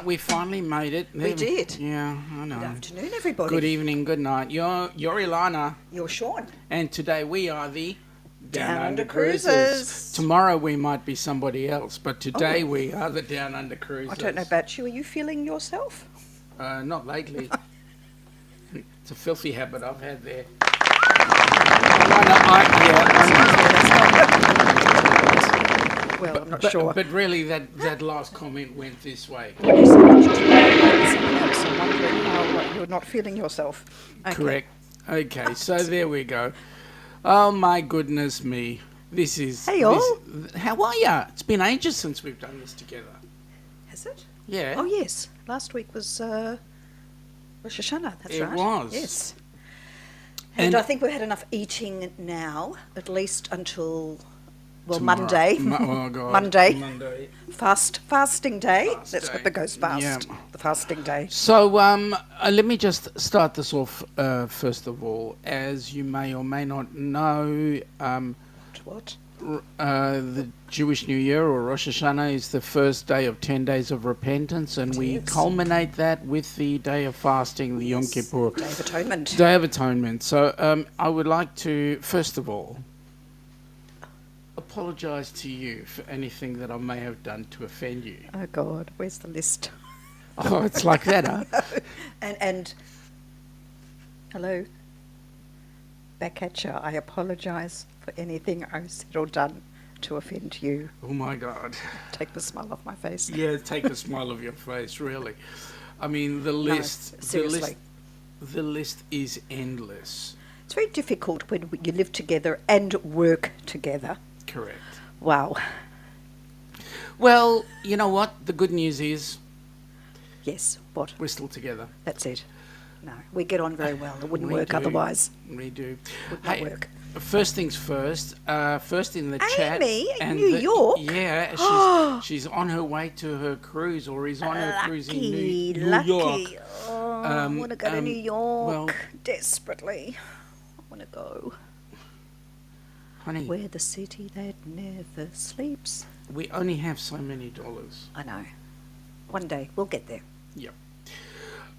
We finally made it. We did. Yeah, I know. Good afternoon, everybody. Good evening, good night. You're Ilana, You're Sean. and today we are the Down Under Cruisers. Tomorrow we might be somebody else, but today we are the Down Under Cruisers. I don't know about you. Are you feeling yourself? Not lately. It's a filthy habit I've had there. Well, I'm not sure. But really, that last comment went this way. When you said that to someone else, I'm wondering how you're not feeling yourself. Okay. Correct. Okay, so there we go. Oh my goodness me. This is... Hey, y'all. How are ya? It's been ages since we've done this together. Has it? Yeah. Oh, yes. Last week was Rosh Hashanah. That's right. It was. Yes. And I think we've had enough eating now, at least until... Well, Tomorrow. Monday. Oh, God. Monday. Fasting day. Fast Let's day. hope it goes fast. Yeah. The fasting day. So let me just start this off first of all. As you may or may not know, What? the Jewish New Year, or Rosh Hashanah, is the first day of 10 days of repentance, and we culminate that with the day of fasting, the Yom Kippur. Day of Atonement. Day of Atonement. So I would like to, first of all, apologise to you for anything that I may have done to offend you. Oh, God. Where's the list? Oh, it's like that, huh? And hello. Back at you. I apologise for anything I said or done to offend you. Oh, my God. Take the smile off my face. Yeah, take the smile off your face, really. I mean, the list... seriously. The list is endless. It's very difficult when you live together and work together. Correct. Wow. Well, you know what? The good news is Yes, what? we're still together. That's it. No, we get on very well. It wouldn't We work do. otherwise. We do. Would not work. First things first. First in the chat. Amy in New York? Yeah, she's on her way to her cruise, or is on her cruise in New York. Oh, I want to go to New York well- desperately. I want to go. Honey, Where the city that never sleeps. we only have so many dollars. I know. One day we'll get there. Yep.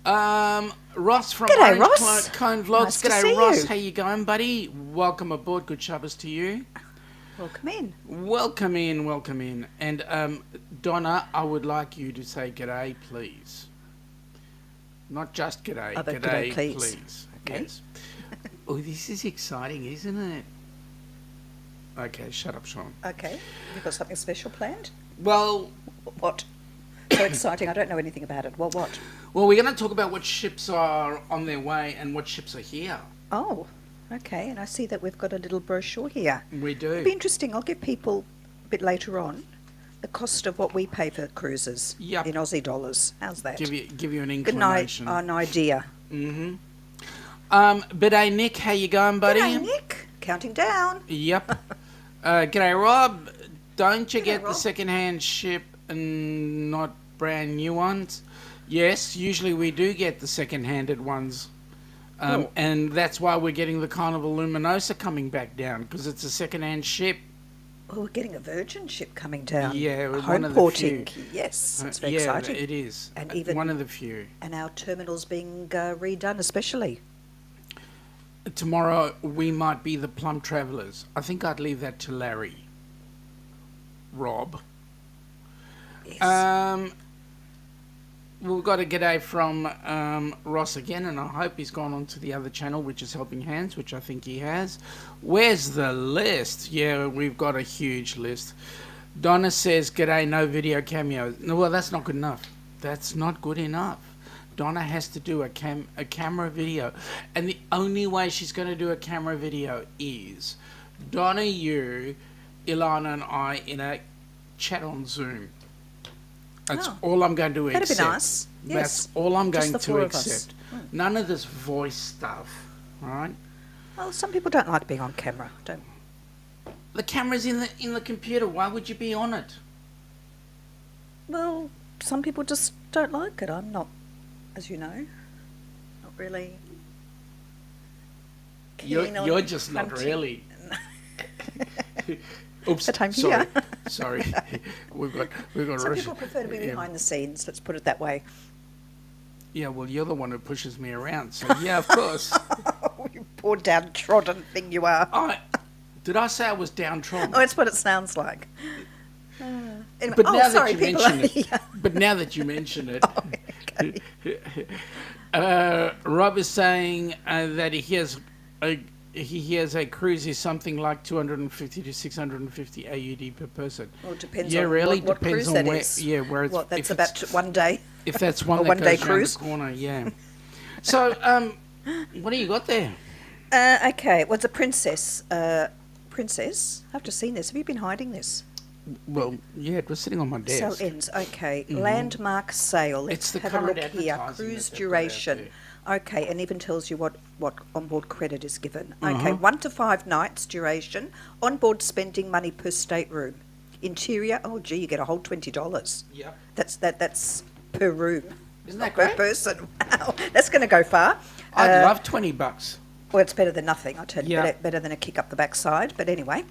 Ross from G'day, Orange Ross. Cone Vlogs. Nice to G'day, see Ross. you. How you going, buddy? Welcome aboard. Good Shabbos to you. Welcome in. Welcome in, welcome in. And Donna, I would like you to say g'day, please. Not just g'day, Oh, but g'day, g'day, please. Okay. Yes. Oh, this is exciting, isn't it? Okay, shut up, Sean. Okay. You've got something special planned? Well, What? So exciting. I don't know anything about it. Well, what? we're going to talk about what ships are on their way and what ships are here. Oh, okay. And I see that we've got a little brochure here. We do. It'll be interesting. I'll give people a bit later on the cost of what we pay for cruises Yep. in Aussie dollars. How's that? Give you an Good night. inclination. An idea. Mm-hmm. Bidet Nick, how you going, buddy? G'day, Nick. Counting down. Yep. G'day, Rob. Don't you G'day, get the Rob. second-hand ship and not brand new ones? Yes, usually we do get the second-handed ones. Oh. And that's why we're getting the Carnival Luminosa coming back down, because it's a second-hand ship. Oh, we're getting a Virgin ship coming down. Yeah, one Home of the porting. few. Yes, it's very Yeah, exciting. it is. And even- one of the few. And our terminal's being redone especially. Tomorrow we might be the Plum Travellers. I think I'd leave that to Larry. Rob. Yes. We've got a g'day from Ross again, and I hope he's gone on to the other channel, which is Helping Hands, which I think he has. Where's the list? Yeah, we've got a huge list. Donna says, g'day, no video cameos. No, well, that's not good enough. That's not good enough. Donna has to do a camera video, and the only way she's going to do a camera video is Donna, you, Ilana, and I in a chat on Zoom. That's Oh. all I'm going to That'd accept. be nice. Yes. That's all I'm Just going the to four of us. accept. None of this voice stuff, all right? Well, some people don't like being on camera. Don't. The camera's in the computer. Why would you be on it? Well, some people just don't like it. I'm not, as you know, not really. You're keen on just not hunting. really. Oops, But I'm sorry, here. sorry. we've got Some people prefer to be behind the scenes, let's put it that way. Yeah, well, you're the one who pushes me around, so yeah, of course. You poor downtrodden thing you are. Did I say I was downtrodden? Oh, that's what it sounds like. Anyway, But now sorry, that you people mention are it, here. but now that you mention it, Oh, okay. Rob is saying that he hears a cruise is something like 250 to 650 AUD per person. Well, it depends Yeah, on really what depends cruise on that where. is. Yeah, where it's. What, that's if about it's, one day? if that's one A that one-day goes round cruise? the corner, yeah. So, what do you got there? Okay, well, it's a princess. Princess? I've just seen this. Have you been hiding this? Well, yeah, it was sitting on my desk. Sale ends. Okay, landmark sale. Let's It's the have a current look here. advertising Cruise that they've got out duration. Okay, and even tells you what onboard credit is given. Uh-huh. Okay, 1 to 5 nights duration. Onboard spending money per stateroom. Interior. Oh, gee, you get a whole $20. Yep. That's per room. Isn't that per great? person? Wow, that's going to go far. I'd love $20. Well, it's better than nothing, I'll tell you. Yeah. Better than a kick up the backside. But anyway,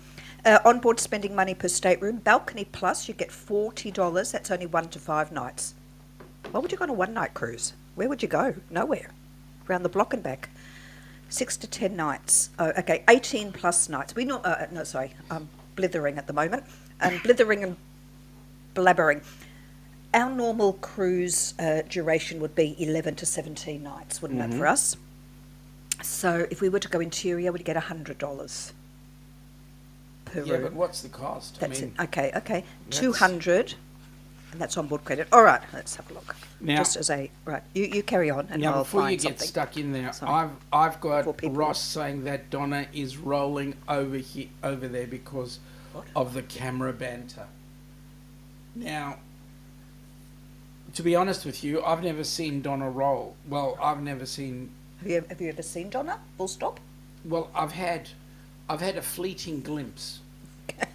onboard spending money per stateroom. Balcony Plus, you get $40. That's only 1 to 5 nights. Why would you go on a one-night cruise? Where would you go? Nowhere. Around the block and back. 6 to 10 nights. Oh, okay, 18 plus nights. I'm blithering at the moment. Blithering and blabbering. Our normal cruise duration would be 11 to 17 nights, wouldn't it, for us? So if we were to go interior, we'd get $100 per room. Yeah, but what's the cost? That's I mean, it. Okay. that's- 200, and that's onboard credit. All right, let's have a look. Now- Just as a right, you carry on, and Now, I'll before you find get something. stuck in there, Sorry. I've For got people. Ross saying that Donna is rolling over there because What? of the camera banter. Now, to be honest with you, I've never seen Donna roll. Well, I've never seen. Have you ever seen Donna? Full stop. Well, I've had a fleeting glimpse. Okay.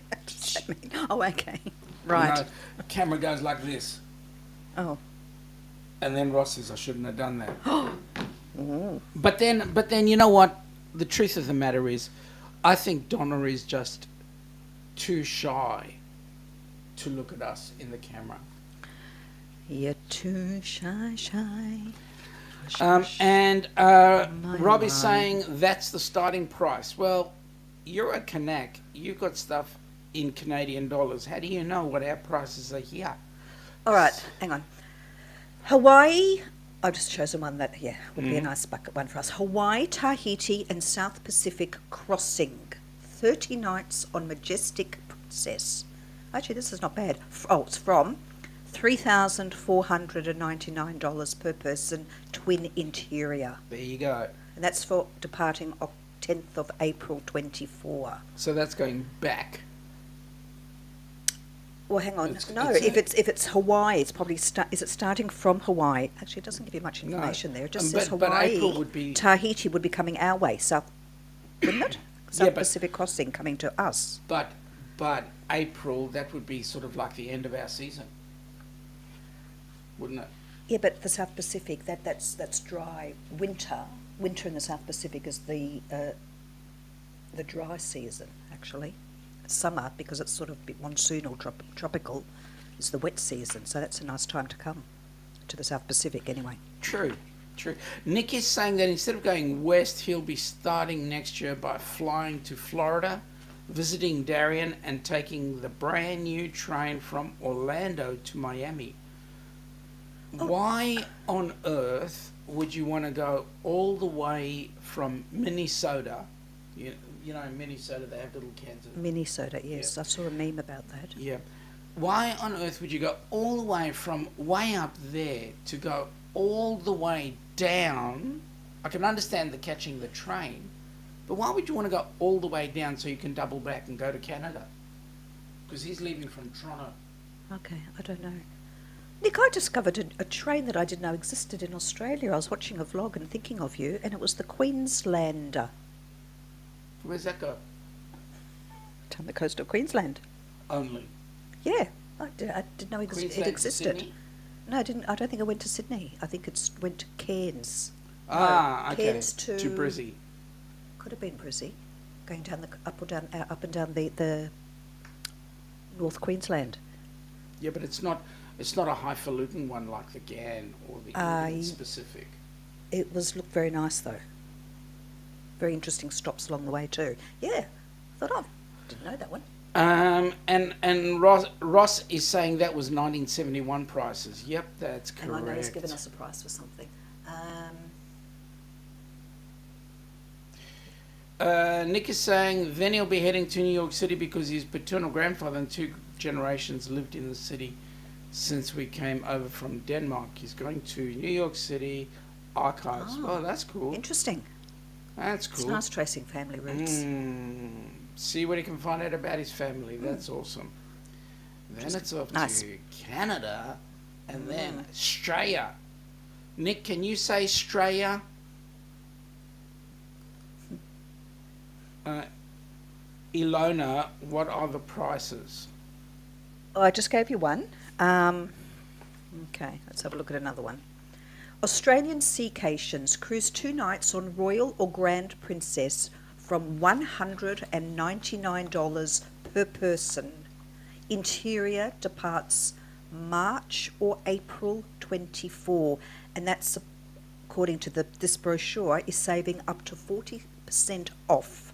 What does that mean? Oh, okay. You Right. know, camera goes like this, Oh. and then Ross says, "I shouldn't have done that." But then, you know what? The truth of the matter is, I think Donna is just too shy to look at us in the camera. You're too shy. And My, Rob is my. saying that's the starting price. Well, you're a Kanak. You've got stuff in Canadian dollars. How do you know what our prices are here? All right, hang on. Hawaii, I've just chosen one that, would be a nice bucket one for us. Hawaii, Tahiti, and South Pacific crossing. 30 nights on Majestic Princess. Actually, this is not bad. It's from $3,499 per person, twin interior. There you go. And that's for departing 10th of April 24. So that's going back. Well, hang on. It's- No, it's if it's Hawaii, it's probably is it starting from Hawaii? Actually, it doesn't give you much No. information there. It just says But Hawaii. April would be- Tahiti would be coming our way, south, wouldn't it? South Yeah, but- Pacific crossing coming to us. But April, that would be sort of like the end of our season, wouldn't it? Yeah, but the South Pacific, that's dry. Winter in the South Pacific is the dry season, actually. Summer, because it's sort of a bit monsoonal, tropical, is the wet season. So that's a nice time to come to the South Pacific anyway. True. Nick is saying that instead of going west, he'll be starting next year by flying to Florida, visiting Darien, and taking the brand new train from Orlando to Miami. Why on earth would you want to go all the way from Minnesota? You know, in Minnesota they have little cans of Minnesota, yes. Yeah. I saw a meme about that. Yeah. Why on earth would you go all the way from way up there to go all the way down? I can understand the catching the train, but why would you want to go all the way down so you can double back and go to Canada? Because he's leaving from Toronto. Okay, I don't know. Nick, I discovered a train that I didn't know existed in Australia. I was watching a vlog and thinking of you, and it was the Queenslander. Where's that go? Down the coast of Queensland. Only. Yeah, I didn't know it Queensland to existed. Sydney? No, I didn't. I don't think I went to Sydney. I think it went to Cairns. Ah, okay. Cairns to Brizzy. Could have been Brizzy, going down up and down the North Queensland. Yeah, but it's not a highfalutin one like the GAN or the Indian specific. It looked very nice though. Very interesting stops along the way too. Yeah, thought of. Didn't know that one. And Ross is saying that was 1971 prices. Yep, that's correct. And I know he's given us a price for something. Nick is saying then he'll be heading to New York City because his paternal grandfather and 2 generations lived in the city since we came over from Denmark. He's going to New York City archives. Oh, that's cool. Interesting. That's cool. It's nice tracing family roots. See what he can find out about his family. That's awesome. Then it's off to Canada and then Australia. Nick, can you say Australia? Ilona, what are the prices? Oh, I just gave you one. Okay, let's have a look at another one. Australian Seacations cruise 2 nights on Royal or Grand Princess from $199 per person. Interior departs March or April 24, and that's, according to this brochure, is saving up to 40% off.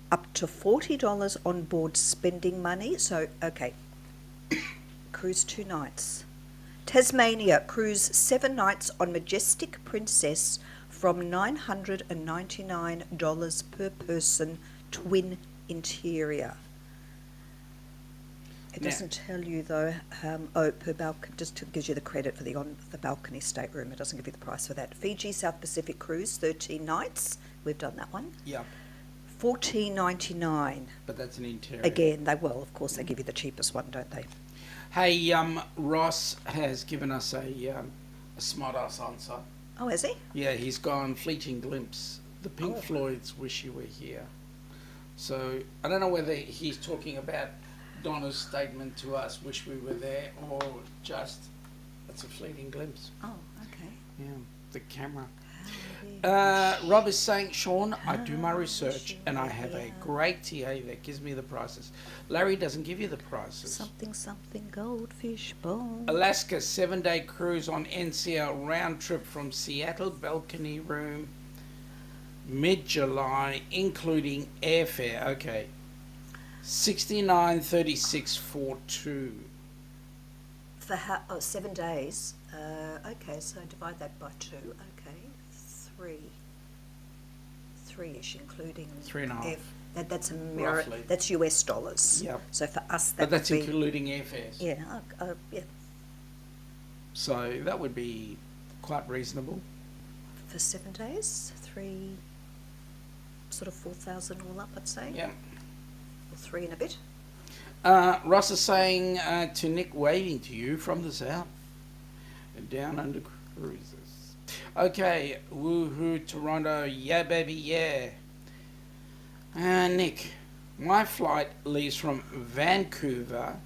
Up to $40 on board spending money. So, okay, cruise 2 nights. Tasmania, cruise 7 nights on Majestic Princess from $999 per person, twin interior. It doesn't tell you though, per balcony, just gives you the credit for the balcony stateroom. It doesn't give you the price for that. Fiji South Pacific cruise, 13 nights. We've done that one. Yeah. $14.99. But that's an interior. Again, of course, they give you the cheapest one, don't they? Hey, Ross has given us a smart-ass answer. Oh, has he? Yeah, he's gone Fleeting Glimpse. The Pink Floyd's Wish You Were Here. So, I don't know whether he's talking about Donna's statement to us, wish we were there, or just, it's a fleeting glimpse. Oh, okay. Yeah, the camera. Rob is saying, Sean, I do my research and I have a great TA that gives me the prices. Larry doesn't give you the prices. Something goldfish bowl. Alaska 7-day cruise on NCL round trip from Seattle, balcony room, mid-July, including airfare. Okay, $69.36 for 2. For 7 days. Okay, so divide that by 2. Okay, 3-ish, including 3.5. That's Roughly. that's US dollars. Yep. So for us, But that's including airfares. Yeah. Yeah. So that would be quite reasonable. For 7 days, sort of 4,000 all up, I'd say. Yeah. Or 3 and a bit. Ross is saying to Nick, waving to you from the south. Down under cruises. Okay, woohoo, Toronto, yeah baby, yeah. Nick, my flight leaves from Vancouver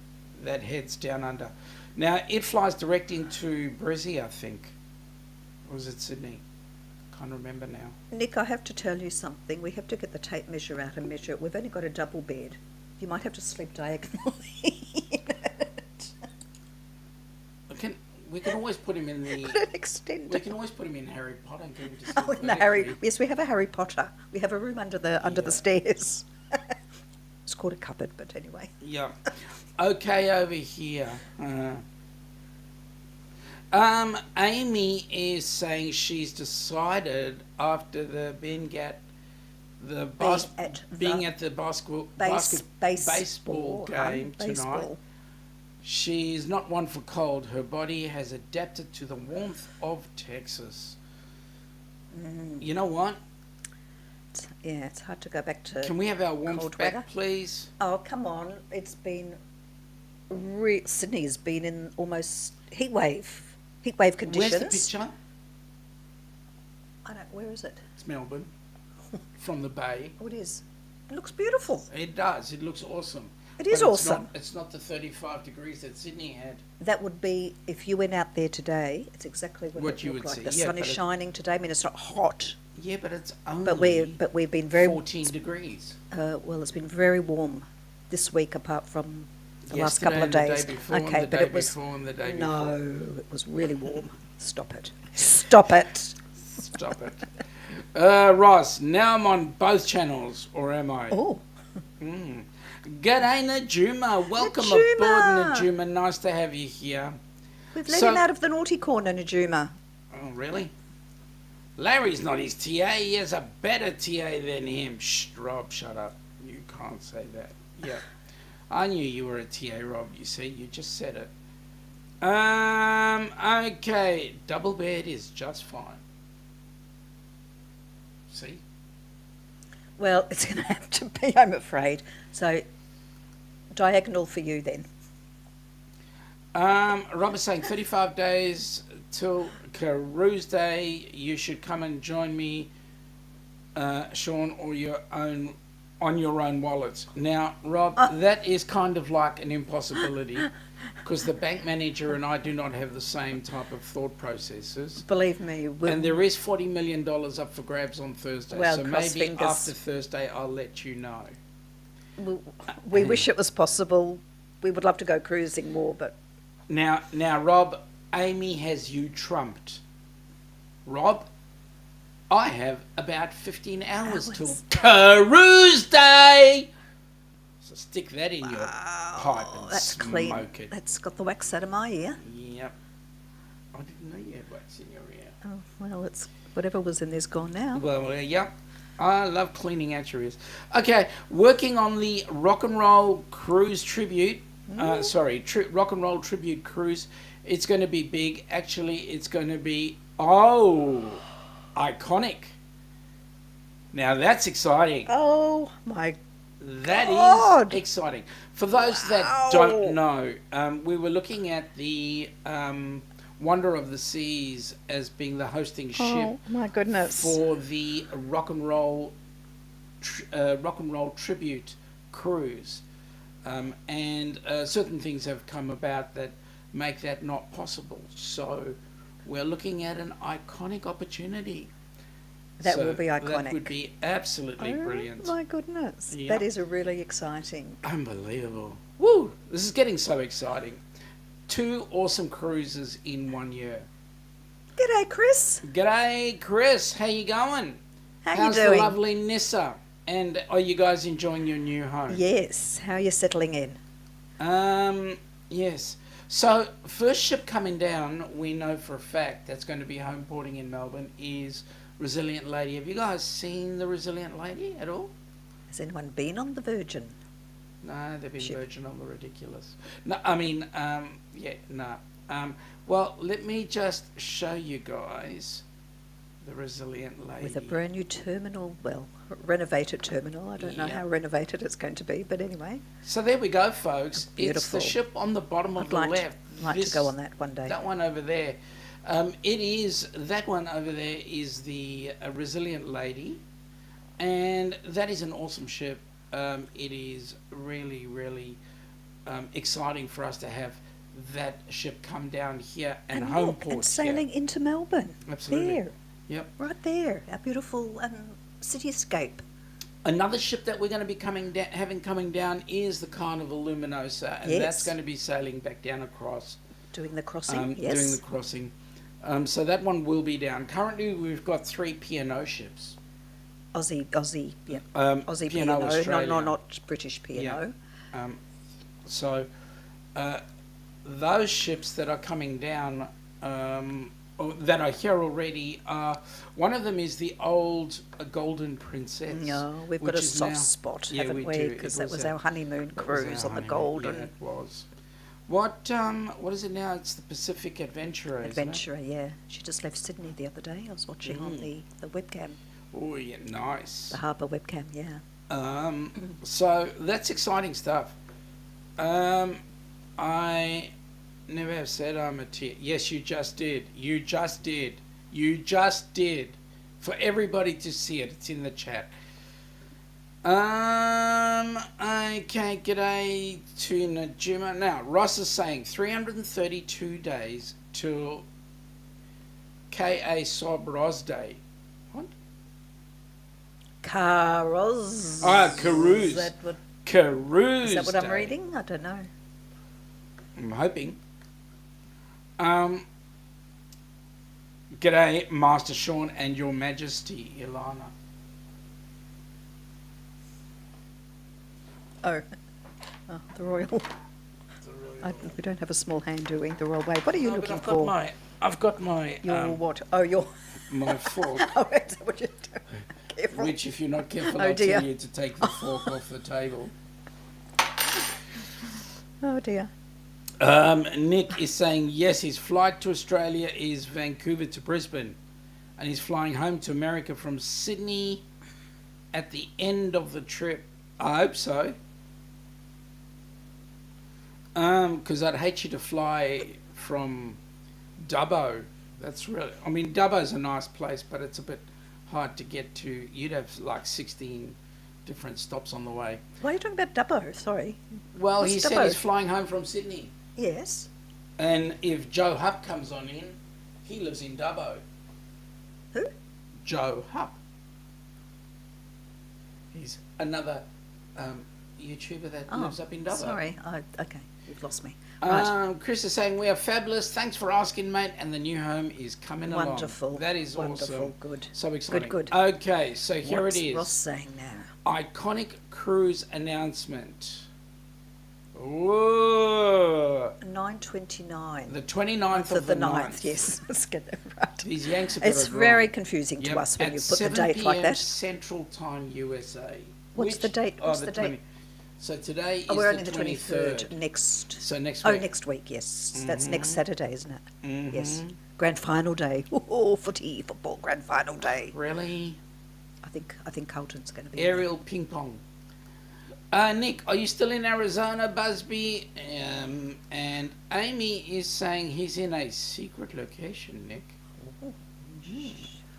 that heads down under. Now, it flies direct into Brizzy, I think. Or was it Sydney? Can't remember now. Nick, I have to tell you something. We have to get the tape measure out and measure it. We've only got a double bed. You might have to sleep diagonally. We can always put him in the. Extend. We can always put him in Harry Potter and get him to sleep. Oh, in the Harry. Yes, we have a Harry Potter. We have a room under the stairs. It's called a cupboard, but anyway. Yeah. Okay, over here. Amy is saying she's decided after being at the baseball game tonight. She's not one for cold. Her body has adapted to the warmth of Texas. You know what? It's hard to go back to. Can we have our warmth back, weather, please? Oh, come on. It's been. Sydney's been in almost heat wave conditions. Where's the picture? Where is it? It's Melbourne. From the bay. Oh, it is. It looks beautiful. It does. It looks awesome. It is awesome. It's not the 35 degrees that Sydney had. That would be, if you went out there today, it's exactly what you would see. The sun is shining today. I mean, it's not hot. Yeah, but it's only but we've been very 14 degrees. Well, it's been very warm this week, apart from the last Yesterday couple of and the day days. before and Okay, the but day it was before and the day no, it was really warm. Stop it. Stop it. Stop it. Ross, now I'm on both channels, or am I? Oh, G'day, Najuma. Welcome Najuma. aboard, Najuma. Nice to have you here. we've let him out of the naughty corner, Najuma. Oh, really? Larry's not his TA. He has a better TA than him. Shh, Rob, shut up. You can't say that. Yeah. I knew you were a TA, Rob. You see, you just said it. Okay. Double bed is just fine. See? Well, it's going to have to be, I'm afraid. So, diagonal for you then. Rob is saying 35 days till Cruise Day. You should come and join me, Sean, or on your own wallet. Now, Rob, that is kind of like an impossibility because the bank manager and I do not have the same type of thought processes. Believe me. And there is $40 million up for grabs on Thursday. Well, so cross maybe fingers. after Thursday I'll let you know. We wish it was possible. We would love to go cruising more, but Now, Rob, Amy has you trumped. Rob, I have about 15 hours till Cruise Day. So stick that in your pipe and that's smoke clean. it. That's got the wax out of my ear. Yep. I didn't know you had wax in your ear. Oh, well, it's whatever was in there's gone now. Well, yep. I love cleaning out your ears. Okay, working on the Rock and Roll Cruise Tribute. Rock and Roll Tribute Cruise. It's going to be big. Actually, it's going to be, iconic. Now, that's exciting. Oh, my That God. is exciting. For those that don't know, we were looking at the Wonder of the Seas as being the hosting ship. Oh, my goodness. For the Rock and Roll Tribute Cruise. And certain things have come about that make that not possible. So we're looking at an iconic opportunity. That will be iconic. That would be absolutely brilliant. Oh, my goodness. Yeah. That is a really exciting. Unbelievable. Woo! This is getting so exciting. 2 awesome cruises in 1 year. G'day, Chris. G'day, Chris. How you going? How How's you doing? the lovely Nissa? And are you guys enjoying your new home? Yes. How are you settling in? Yes. So, first ship coming down, we know for a fact that's going to be home porting in Melbourne is Resilient Lady. Have you guys seen the Resilient Lady at all? Has anyone been on the Virgin? No, they've been Ship. Virgin on the Ridiculous. No, I mean, no. Well, let me just show you guys the Resilient Lady. With a brand new terminal, well, renovated terminal. I don't know Yeah. how renovated it's going to be, but anyway. So there we go, folks. It's Beautiful. the ship on the bottom of I'd the like left. to go on that one day. That one over there. That one over there is the Resilient Lady, and that is an awesome ship. It is really, really exciting for us to have that ship come down here and home look, port and sailing here. into Melbourne. Absolutely. There, Yep. right there. Our beautiful cityscape. Another ship that we're going to be having coming down is the Carnival Luminosa, and that's Yes. going to be sailing back down across. Doing the crossing, yes. Doing the crossing. So that one will be down. Currently, we've got 3 P&O ships. Aussie, yeah. Aussie P&O P&O, Australia. not British P&O. Yeah. So those ships that are coming down, or that are here already, one of them is the old Golden Princess. No, we've got which a is soft now- spot, Yeah, haven't we we? do. Because It that was our honeymoon that was cruise our on the honeymoon. Golden Yeah, it was. What is it now? It's the Pacific Adventurer. isn't it? Adventurer, yeah. She just left Sydney the other day. I was watching on the webcam, Oh, yeah, nice. the harbour webcam, yeah. So that's exciting stuff. I never have said I'm a TA. Yes, you just did. You just did. You just did. For everybody to see it. It's in the chat. Okay, g'day to Najuma. Now, Ross is saying 332 days till K.A. Sob Ros Day. What? Caroz. Ah, Carouse. Is that what, Carouse is that what I'm Day. reading? I don't know. I'm hoping. G'day, Master Sean and Your Majesty, Ilana. The royal. We don't have a small hand, do we? The royal way. What are you looking for? I've got my Your what? Oh, your. my fork. Oh, that's what you're doing. Careful. Which, if you're not careful, Oh, I'll dear. tell you to take the fork off the table. Oh dear. Nick is saying yes, his flight to Australia is Vancouver to Brisbane, and he's flying home to America from Sydney at the end of the trip. I hope so. Because I'd hate you to fly from Dubbo. That's really, I mean, Dubbo's a nice place, but it's a bit hard to get to. You'd have like 16 different stops on the way. Why are you talking about Dubbo? Sorry. Well, What's he Dubbo? said he's flying home from Sydney. Yes. And if Joe Hupp comes on in, he lives in Dubbo. Who? Joe Hupp. He's another YouTuber that lives up in Dubbo. Sorry. Okay, you've lost me. Right. Chris is saying we are fabulous. Thanks for asking, mate. And the new home is coming along. Wonderful. That is Wonderful. awesome. Good. So exciting. Good. Okay, so here What's it is. Ross saying now? Iconic cruise announcement. Whoa. 9:29. The 29th of the 9th. Yes, let's get that right. These Yanks have got It's it very wrong. confusing to Yep, us when at you put the 7 date like PM that. Central Time, USA. What's the date? What's the date? So today is We're the only the 23rd. 23rd. Next. So next Oh, week. next week. Yes, that's next Saturday, isn't it? Mhm. Yes. Grand final day. Oh, football grand final day. Really? I think Carlton's going to be. Aerial ping pong. Nick, are you still in Arizona, Busby? And Amy is saying he's in a secret location, Nick.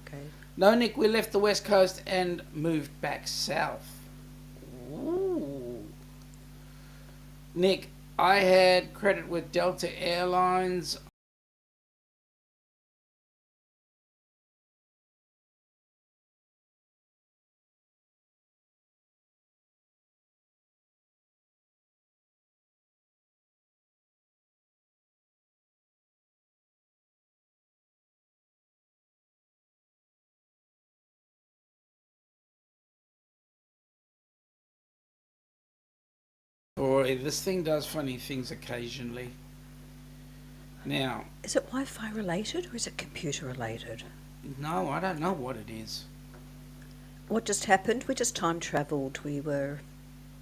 Okay. No, Nick, we left the West Coast and moved back south. Ooh. Nick, I had credit with Delta Airlines. Boy, this thing does funny things occasionally. Now, Is it Wi-Fi related or is it computer related? no, I don't know what it is. What just happened? We just time travelled. We were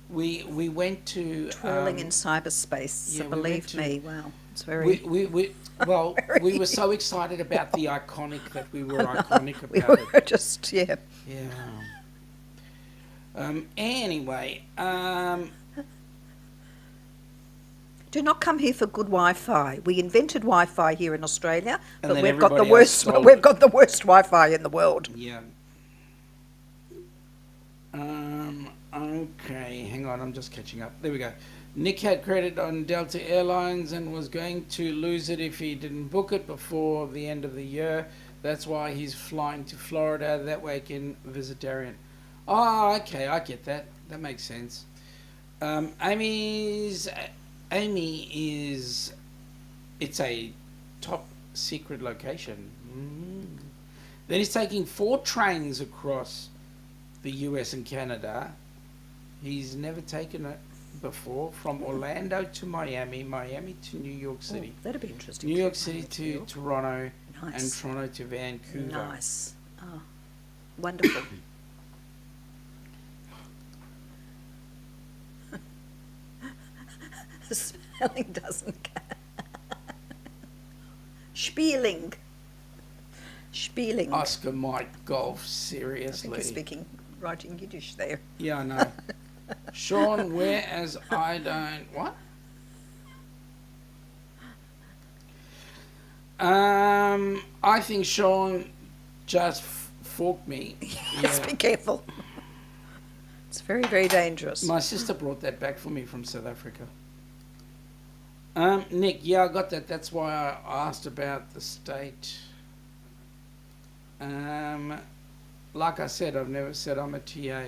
We went to twirling in cyberspace. yeah, So we went believe to- me, wow, it's very. well, Very- we were so excited about the iconic that we were iconic We about it. were just Yeah. Anyway, Do not come here for good Wi-Fi. We invented Wi-Fi here in Australia, And but then we've got the everybody else worst. stole We've it. got the worst Wi-Fi in the world. yeah. Okay, hang on, I'm just catching up. There we go. Nick had credit on Delta Airlines and was going to lose it if he didn't book it before the end of the year. That's why he's flying to Florida. That way he can visit Darien. Oh, okay, I get that. That makes sense. Amy is, it's a top secret location. Then he's taking 4 trains across the US and Canada. He's never taken it before, from Orlando to Miami, Miami to New York City, Oh, that'd be interesting. New York City to Toronto, and Nice. Toronto to Vancouver. Nice. Oh, wonderful. The spelling doesn't count. Spieling. Spieling. Oscar Mike Golf, I think seriously. you're speaking, writing Yiddish there. Yeah, I know. Sean, whereas I don't... What? I think Sean just forked me. Yes, be careful. It's very, very dangerous. My sister brought that back for me from South Africa. Nick, yeah, I got that. That's why I asked about the state. Like I said, I've never said I'm a TA.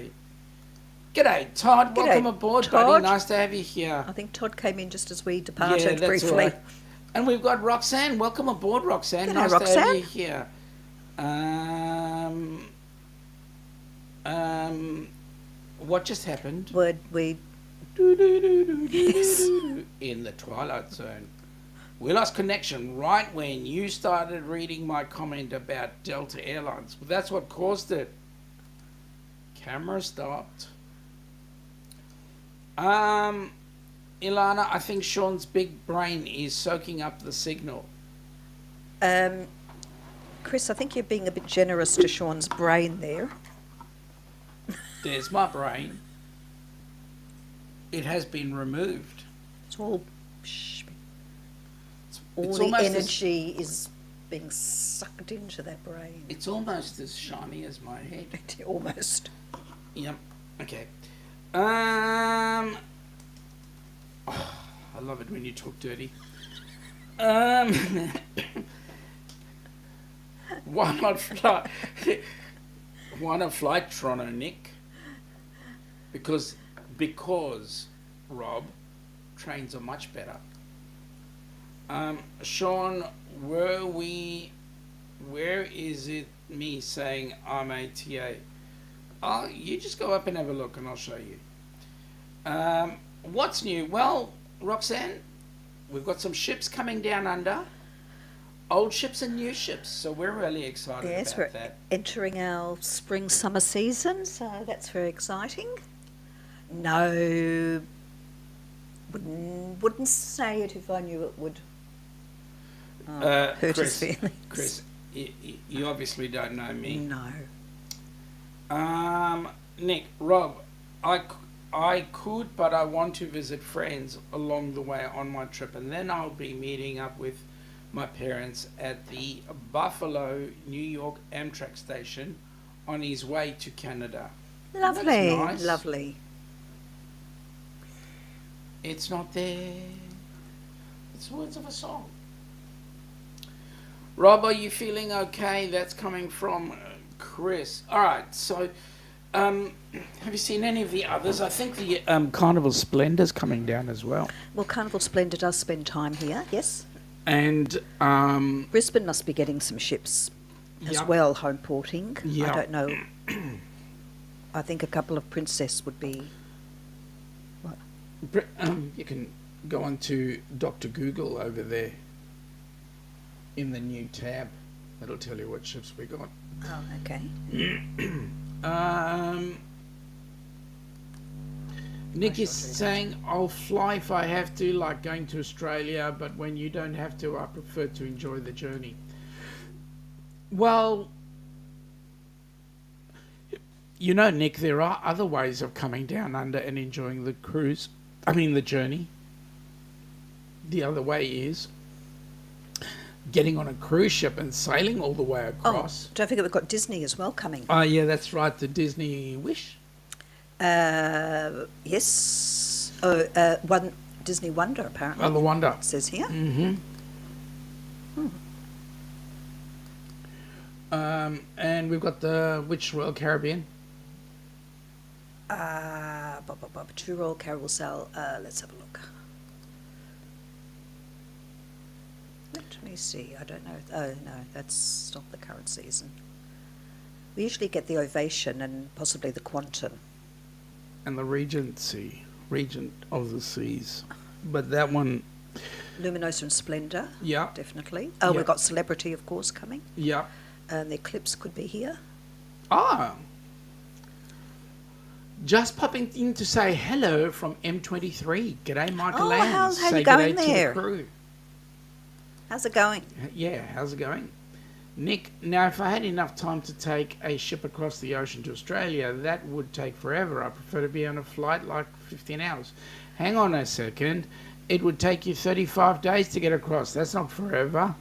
G'day, Todd. G'day, Welcome aboard, Todd. buddy. Nice to have you here. I think Todd came in just as we Yeah, departed that's briefly. right. And we've got Roxanne. Welcome aboard, Roxanne. G'day, Nice to Roxanne. have you here. What just happened? We In the Twilight Zone. We lost connection right when you started reading my comment about Delta Airlines. Well, that's what caused it. Camera stopped. Ilana, I think Sean's big brain is soaking up the signal. Chris, I think you're being a bit generous to Sean's brain there. There's my brain. It has been removed. It's all It's the almost energy is being sucked into that brain. It's almost as shiny as my head. Almost. Yep. Okay. Oh, I love it when you talk dirty. Why not fly? Why not fly Toronto, Nick? Because Rob, trains are much better. Sean, where is it me saying I'm ATA? Oh, you just go up and have a look and I'll show you. What's new? Well, Roxanne, we've got some ships coming down under. Old ships and new ships, so we're really excited Yes, about we're that. entering our spring-summer season, so that's very exciting. No, wouldn't say it if I knew it would hurt his feelings. Chris, you obviously don't know me. No. Nick, Rob, I could, but I want to visit friends along the way on my trip, and then I'll be meeting up with my parents at the Buffalo, New York Amtrak station on his way to Canada. Lovely, That's nice. lovely. It's not there. It's the words of a song. Rob, are you feeling okay? That's coming from Chris. All right, so have you seen any of the others? I think the Carnival Splendor's coming down as well. Well, Carnival Splendor does spend time here, yes. And Brisbane must be getting some ships as Yep. well, home porting. Yep. I don't know. I think a couple of Princess would be. What? you can go on to Dr. Google over there in the new tab. That'll tell you what ships we got. Oh, okay. Nick is saying, I'll fly if I have to, like going to Australia, but when you don't have to, I prefer to enjoy the journey. Well, you know, Nick, there are other ways of coming down under and enjoying the cruise. The journey. The other way is getting on a cruise ship and sailing all the way across. Oh, don't forget we've got Disney as well coming. Oh, yeah, that's right, the Disney Wish. Yes. One Disney Wonder, apparently. Oh, the Wonder. It says here. Mm-hmm. And we've got the which Royal Caribbean? Two Royal Carousel. Let's have a look. Let me see. I don't know. Oh, no, that's not the current season. We usually get the Ovation and possibly the Quantum. And the Regency, Regent of the Seas. But that one... Luminosa and Splendour. Yeah. Definitely. Oh, Yeah. we've got Celebrity, of course, coming. Yeah. And the Eclipse could be here. Ah. Just popping in to say hello from M23. G'day, Michael Oh, Lands. how's Say you going g'day there? to the crew. How's it going? Yeah, how's it going? Nick, now if I had enough time to take a ship across the ocean to Australia, that would take forever. I prefer to be on a flight like 15 hours. Hang on a second. It would take you 35 days to get across. That's not forever.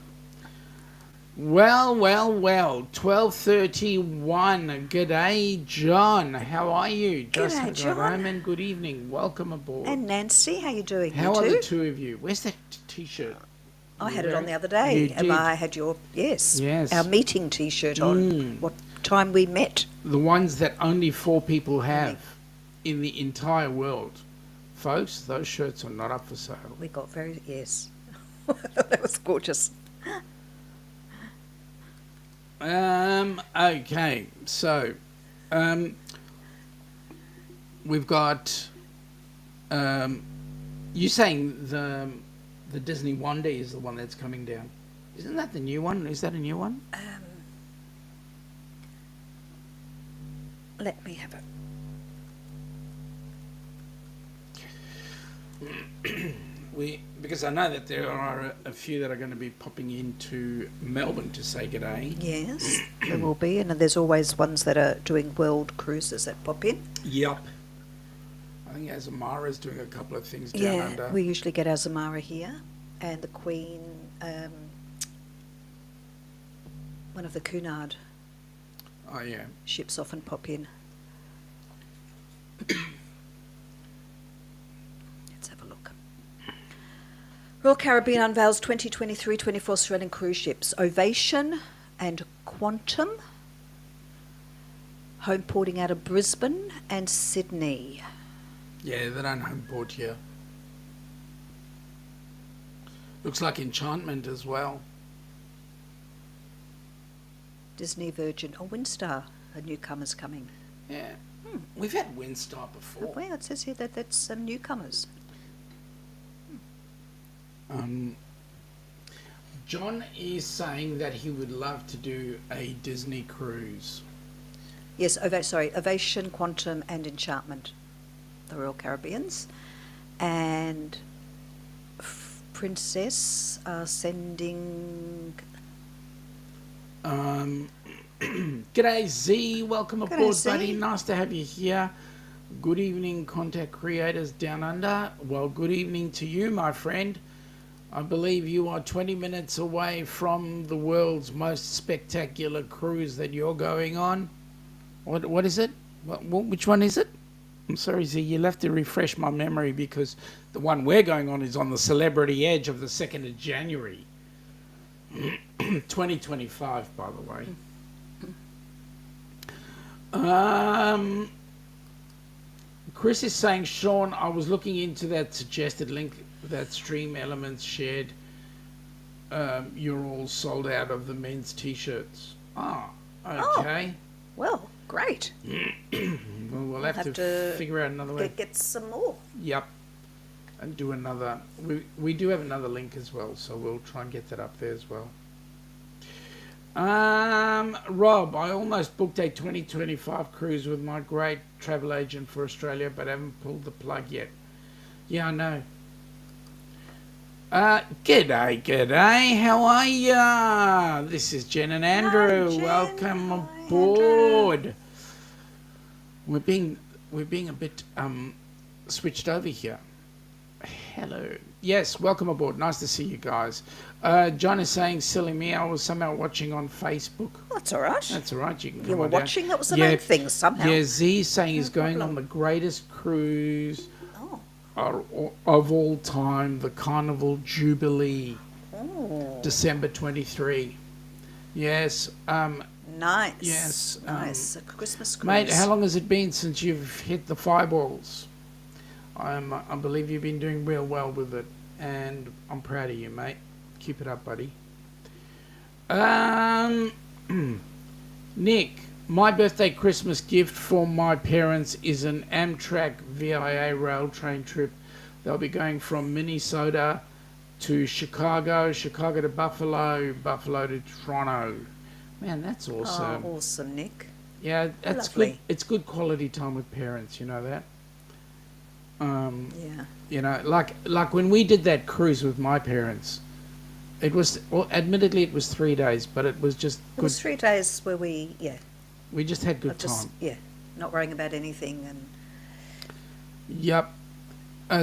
Well, 12:31. G'day, John. How are you? Just G'day, got John. home and good evening. Welcome aboard. And Nancy, how you doing? How you are too? the two of you? Where's that T-shirt? I You had it on wearing? the other day. You And did. I had your, yes, Yes. our meeting T-shirt on. Mm. What time we met. The ones that only 4 people have. in the entire world. Folks, those shirts are not up for sale. We got yes. I thought that was gorgeous. Okay, so we've got you saying the Disney Wonder is the one that's coming down. Isn't that the new one? Is that a new one? Let me have it. Because I know that there are a few that are going to be popping into Melbourne to say g'day. Yes, there will be, and there's always ones that are doing world cruises that pop in. Yep. I think Azamara's doing a couple of things down under. We usually get Azamara here, and the Queen, one of the Cunard ships often pop in. Let's have a look. Royal Caribbean unveils 2023-24 Australian cruise ships, Ovation and Quantum, home porting out of Brisbane and Sydney. Yeah, they don't home port here. Looks like Enchantment as well. Disney Virgin. Oh, Windstar, a newcomer's coming. Yeah. We've had Windstar before. Well, it says here that that's some newcomers. John is saying that he would love to do a Disney cruise. Yes, Ovation, Quantum and Enchantment, the Royal Caribbeans. And Princess are sending... G'day Z, welcome aboard, buddy. Nice to have you here. Good evening, content creators down under. Well, good evening to you, my friend. I believe you are 20 minutes away from the world's most spectacular cruise that you're going on. What is it? Which one is it? I'm sorry, Z, you'll have to refresh my memory because the one we're going on is on the Celebrity Edge of the 2nd of January. 2025, by the way. Chris is saying, Sean, I was looking into that suggested link that Stream Elements shared. You're all sold out of the men's t-shirts. Okay. Oh, well, great. Well, we'll have to figure out another way. Get some more. Yep. And do another. We do have another link as well, so we'll try and get that up there as well. Rob, I almost booked a 2025 cruise with my great travel agent for Australia, but haven't pulled the plug yet. Yeah, I know. G'day. How are ya? This is Jen and Andrew. Hi, Jen. Welcome Hi, aboard. Andrew. We're being a bit switched over here. Hello. Yes, welcome aboard. Nice to see you guys. John is saying, silly me, I was somehow watching on Facebook. Oh, that's all right. That's all right. You were watching? That was the main thing, somehow. Yeah, Z saying he's going on the greatest cruise of all time, the Carnival Jubilee, December 23. Yes. Nice. Yes. Nice. A Christmas cruise. Mate, how long has it been since you've hit the fireballs? I believe you've been doing real well with it, and I'm proud of you, mate. Keep it up, buddy. Nick, my birthday Christmas gift for my parents is an Amtrak VIA rail train trip. They'll be going from Minnesota to Chicago, Chicago to Buffalo, Buffalo to Toronto. Man, that's awesome. Oh, awesome, Nick. Yeah, that's lovely. good. It's good quality time with parents, you know that? Yeah. You know, like when we did that cruise with my parents, it was, well, admittedly it was 3 days, but it was just good. It was 3 days where we just had good time. Not worrying about anything. And Yep.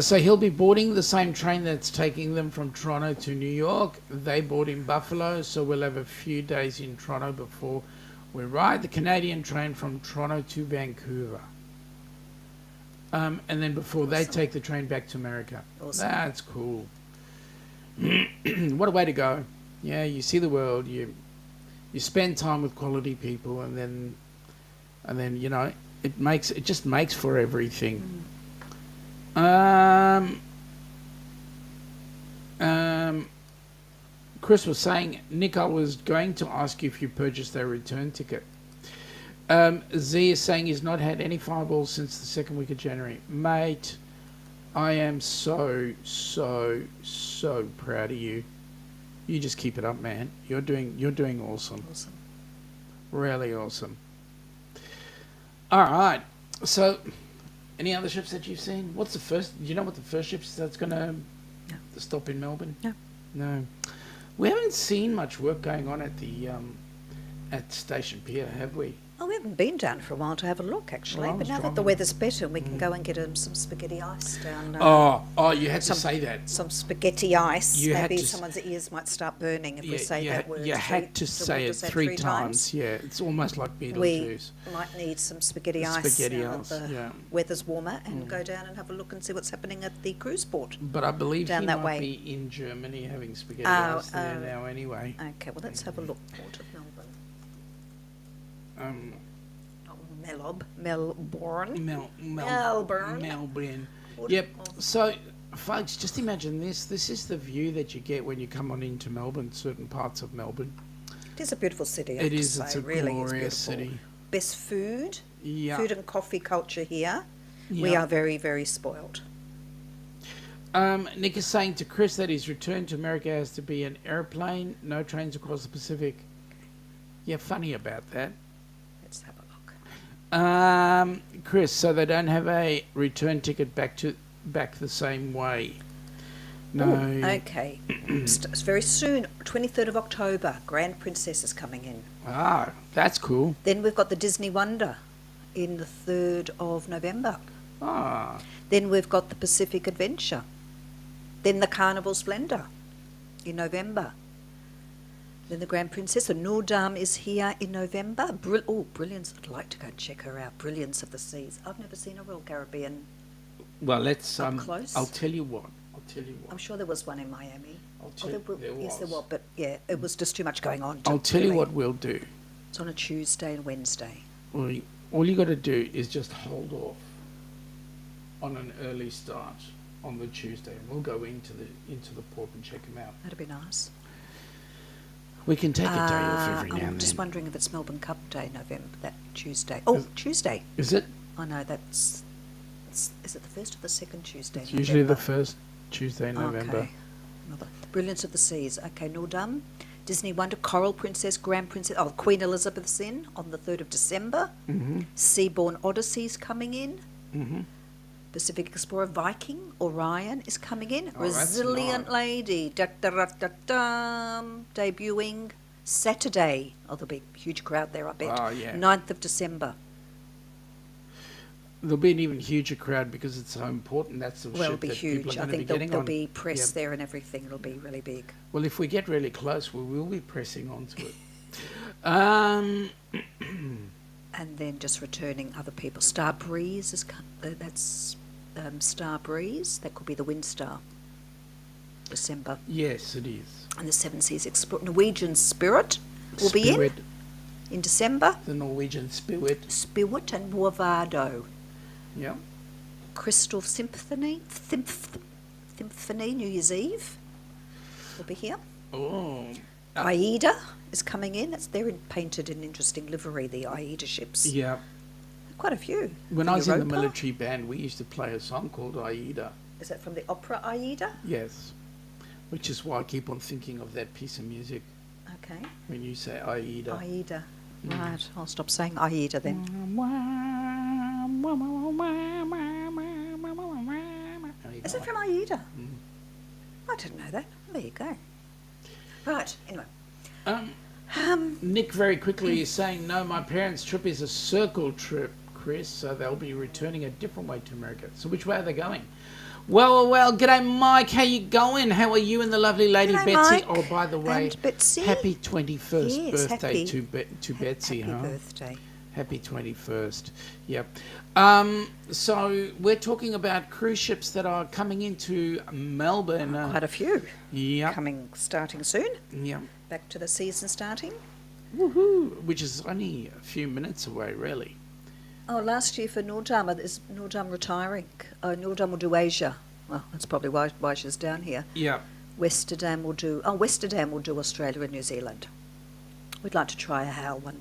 So he'll be boarding the same train that's taking them from Toronto to New York. They board in Buffalo, so we'll have a few days in Toronto before we ride the Canadian train from Toronto to Vancouver. And then before they take the train back to America. Awesome. That's cool. What a way to go. Yeah, you see the world, you spend time with quality people, and then you know, it just makes for everything. Um, Chris was saying, Nick, I was going to ask you if you purchased a return ticket. Z is saying he's not had any fireballs since the second week of January. Mate, I am so proud of you. You just keep it up, man. You're doing awesome. Awesome. Really awesome. All right. So, any other ships that you've seen? What's the first? Do you know what the first ship that's going to stop in Melbourne? No. No. We haven't seen much work going on at the at Station Pier, have we? Oh, we haven't been down for a while to have a look, actually. Well, I but was now that the driving. weather's better, we can go and get some spaghetti ice down. Oh, you had to some- say that. Some spaghetti ice. You had Maybe to s- someone's ears might start burning if we say you that word. You had to So say we'll it just say 3 times. Yeah, it's almost like We Beetlejuice. might need some spaghetti ice Spaghetti now ice, that the yeah. weather's warmer and go down and have a look and see what's happening at the cruise port. But I believe Down he that might way. be in Germany having spaghetti Oh, ice there oh. now anyway. Okay, well, let's have a look. Port of Melbourne. Not Melbourne. Melbourne. Melbourne. Port Yep. of- So, folks, just imagine this. This is the view that you get when you come on into Melbourne, certain parts of Melbourne. It is a beautiful city. I It have to is. say. It's a Really is glorious beautiful. city. Best food. Yeah. Food and coffee culture here. We Yeah. are very, very spoiled. Nick is saying to Chris that his return to America has to be an airplane, no trains across the Pacific. Yeah, funny about that. Let's have a look. Chris, so they don't have a return ticket back the same way. No. Ooh, okay. It's very soon, 23rd of October, Grand Princess is coming in. Ah, that's cool. Then we've got the Disney Wonder in the 3rd of November. Ah, Then we've got the Pacific Adventure. Then the Carnival Splendor in November. Then the Grand Princess, the Noordam is here in November. Brilliance. I'd like to go and check her out. Brilliance of the Seas. I've never seen a Royal Caribbean. well, let's. Up close? I'll tell you what. I'm sure there was one in Miami. There Yes, there was. was. But yeah, it was just too much going on. I'll tell you really- what we'll do. It's on a Tuesday and Wednesday. All you got to do is just hold off on an early start on the Tuesday, and we'll go into the port and check them out. That'd be nice. We can take a day off every now I'm and just then. wondering if it's Melbourne Cup Day, November, that Tuesday. Oh, Tuesday. Is it? I know is it the first or the second Tuesday? It's in usually the November? first Tuesday in November. Okay. Brilliance of the Seas. Okay, Noordam. Disney Wonder, Coral Princess, Grand Princess. Oh, Queen Elizabeth's in on the 3rd of December. Mm-hmm. Seabourn Odyssey's coming in. Mm-hmm. Pacific Explorer Viking, Orion is coming in. Oh, that's Resilient nice. Lady, debuting Saturday. Oh, there'll be a huge crowd there, I bet. Oh, yeah. 9th of December. There'll be an even huger crowd because it's so important. That's the Well, it'll ship be that people huge. are I going to be think getting there'll on. be press Yeah. there and everything. It'll be really big. Well, if we get really close, we will be pressing onto it. And then just returning other people. Star Breeze is that's Star Breeze. That could be the Windstar. December. Yes, it is. And the Seven Seas Explorer. Norwegian Spirit will be Spirit, in December. the Norwegian Spirit. Spirit and Warvado. Yeah. Crystal Symphony. Symphony, New Year's Eve. Will be here. Oh. Aida is coming in. They're painted in interesting livery, the Aida ships. Yeah. Quite a few. When The I was in the Europa. military band, we used to play a song called Aida. Is that from the opera Aida? Yes. Which is why I keep on thinking of that piece of music Okay. when you say Aida. Aida. Right, I'll stop saying Aida then. Is it from Aida? I didn't know that. There you go. Right, anyway. Nick very quickly is saying, no, my parents' trip is a circle trip, Chris, so they'll be returning a different way to America. So which way are they going? Well, g'day Mike, how you going? How are you and the lovely lady G'day, Betsy? Mike Oh, by the way, and Betsy. happy 21st Yes, birthday happy. to Betsy, Happy huh? birthday. Happy 21st. Yep. So we're talking about cruise ships that are coming into Melbourne. Quite a few Yep. starting soon. Yep. Back to the season starting. Woohoo! Which is only a few minutes away, really. Oh, last year for Noordam, is Noordam retiring? Oh, Noordam will do Asia. Well, that's probably why she's down here. Yeah. Westerdam will do Australia and New Zealand. We'd like to try a HAL one.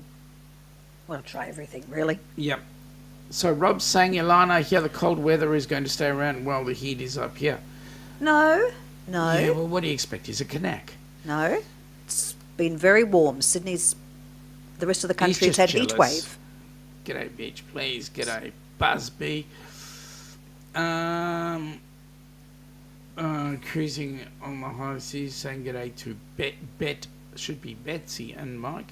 Well, try everything, really. Yep. So Rob's saying, Ilana, here the cold weather is going to stay around while the heat is up here. No. Yeah, well, what do you expect? He's a Kanak. No. It's been very warm. The rest of the country has had heat wave. G'day, bitch, please. G'day, Busby. Cruising on the high seas, saying g'day to should be Betsy and Mike.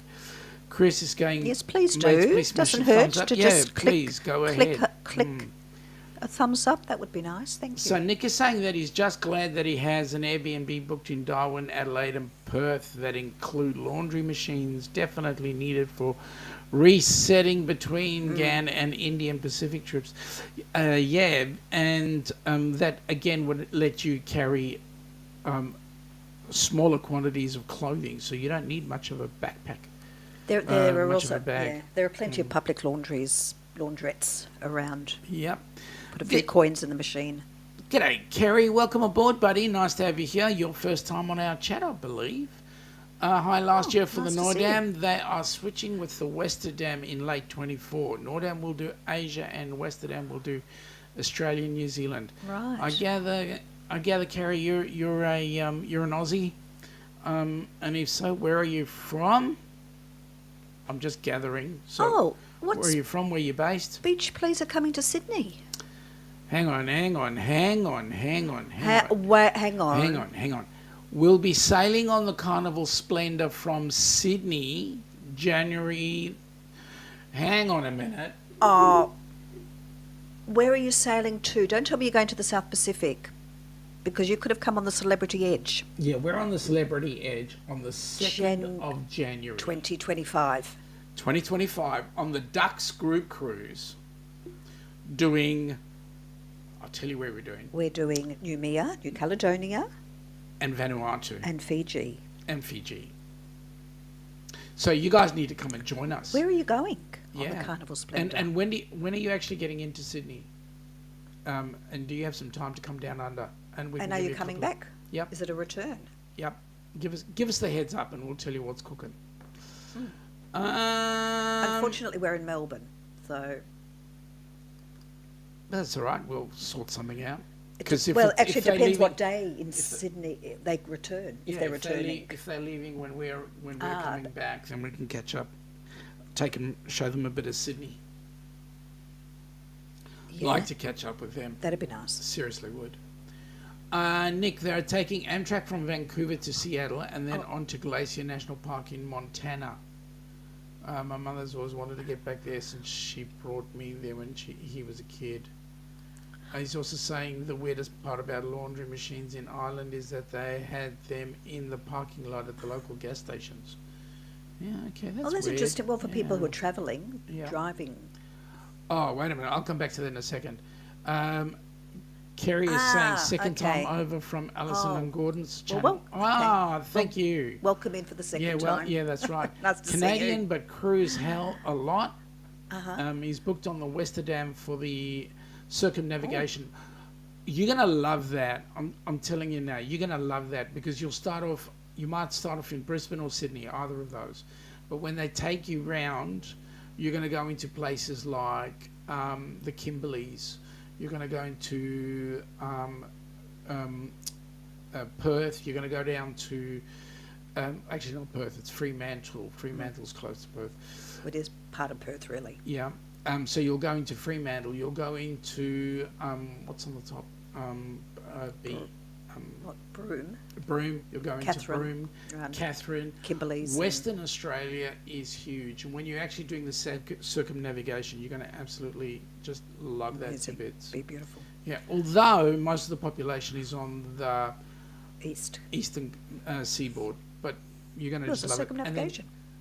Chris is going. Yes, please do. Please doesn't hurt to just please go ahead. Click a thumbs up. That would be nice. Thank you. So Nick is saying that he's just glad that he has an Airbnb booked in Darwin, Adelaide, and Perth that include laundry machines, definitely needed for resetting between GAN and Indian Pacific trips. Yeah, and that again would let you carry smaller quantities of clothing, so you don't need much of a backpack. There are much also of a bag. yeah, there are plenty of public laundrettes around. Yep. Put a few coins in the machine. G'day, Kerry. Welcome aboard, buddy. Nice to have you here. Your first time on our chat, I believe. Hi, last year for nice the to see Noordam. They are switching with the Westerdam in late 24. Noordam will do Asia and Westerdam will do Australia and New Zealand. Right. I gather, Kerry, you're an Aussie, and if so, where are you from? I'm just gathering. So, where are you from? Where are you based? Beach Please are coming to Sydney. Hang on. Hang on. We'll be sailing on the Carnival Splendor from Sydney, January. Hang on a minute. Where are you sailing to? Don't tell me you're going to the South Pacific, because you could have come on the Celebrity Edge. Yeah, we're on the Celebrity Edge on the 2nd of January. 2025. 2025 on the Ducks Group Cruise. I'll tell you where we're doing. We're doing New Caledonia. And Vanuatu. And Fiji. So you guys need to come and join us. Where are you going on the Carnival Splendor? And when are you actually getting into Sydney? And do you have some time to come down under? And are you coming back? Yep. Is it a return? Yep. Give us the heads up and we'll tell you what's cooking. Unfortunately, we're in Melbourne, so... That's all right. We'll sort something out. It depends what day in Sydney they return. If they're returning, if they're leaving when we're coming back, then we can catch up, show them a bit of Sydney. Yeah. Like to catch up with them. That'd be nice. Seriously would. Nick, they're taking Amtrak from Vancouver to Seattle and then on to Glacier National Park in Montana. My mother's always wanted to get back there since she brought me there when he was a kid. He's also saying the weirdest part about laundry machines in Ireland is that they had them in the parking lot at the local gas stations. Yeah, okay, that's weird. Interesting. Well, for people who are travelling, driving. Oh, wait a minute. I'll come back to that in a second. Kerry is saying second time over from Alison and Gordon's channel. Thank you. Welcome in for the second time. Yeah, that's right. Nice to Canadian, see you. but cruise hell a lot. He's booked on the Westerdam for the circumnavigation. You're going to love that. I'm telling you now. You're going to love that because you might start off in Brisbane or Sydney, either of those. But when they take you round, you're going to go into places like the Kimberleys. You're going to go into Perth. You're going to go down to, actually not Perth, it's Fremantle. Fremantle's close to Perth. It is part of Perth, really. Yeah. So you'll go into Fremantle. You'll go into, what's on the top? Broome. Broome. You'll go into Broome. Catherine. Kimberley's. Western Australia is huge. And when you're actually doing the circumnavigation, you're going to absolutely just love that to bits. Be beautiful. Yeah. Although most of the population is on the eastern seaboard. But you're going to just love it. And then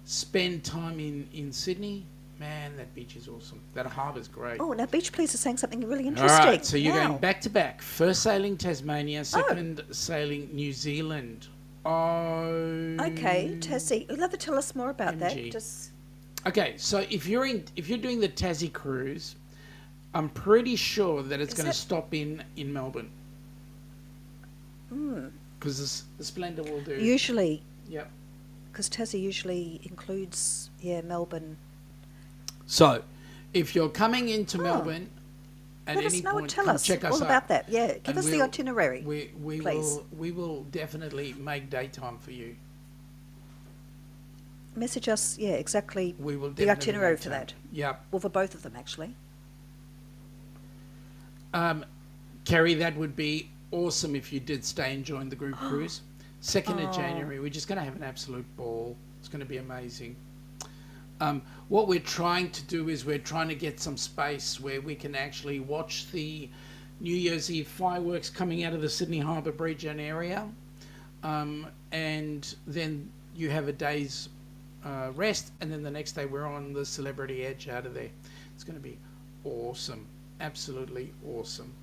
spend time in Sydney. Man, that beach is awesome. That harbour's great. Oh, now Beach Please is saying something really interesting. All right, so you're going back to back. First sailing Tasmania, second sailing New Zealand. Okay, Tassie. You'll have to tell us more about that. Okay, so if you're doing the Tassie cruise, I'm pretty sure that it's Is going to it? stop in Melbourne because the Splendor will do. Usually, Yep. because Tassie usually includes, Melbourne. So, if you're coming into Oh. Melbourne at Let any us know point, and tell come us check us all out. about that. Yeah, give And us the we'll- itinerary. We please. we will definitely make daytime for you. Message us, exactly. We will The definitely itinerary make for time. that. Yep. Well, for both of them, actually. Kerry, that would be awesome if you did stay and join the group cruise. 2nd of January, we're just going to have an absolute ball. It's going to be amazing. What we're trying to do is we're trying to get some space where we can actually watch the New Year's Eve fireworks coming out of the Sydney Harbour Bridge and area. And then you have a day's rest, and then the next day we're on the Celebrity Edge out of there. It's going to be awesome. Absolutely awesome.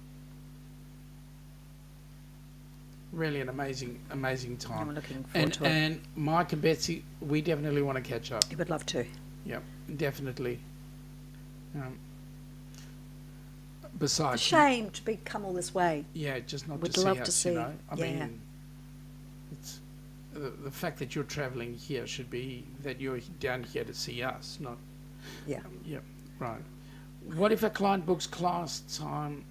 Really an amazing time. I'm looking forward to it. And Mike and Betsy, we definitely want to catch up. You would love to. Yep, definitely. A Besides, shame to come all this way. yeah, just not Would to see love us, to see, you know. I yeah. mean, it's the fact that you're travelling here should be that you're down here to see us, not. Yeah. Yep, right. What if a client books class time?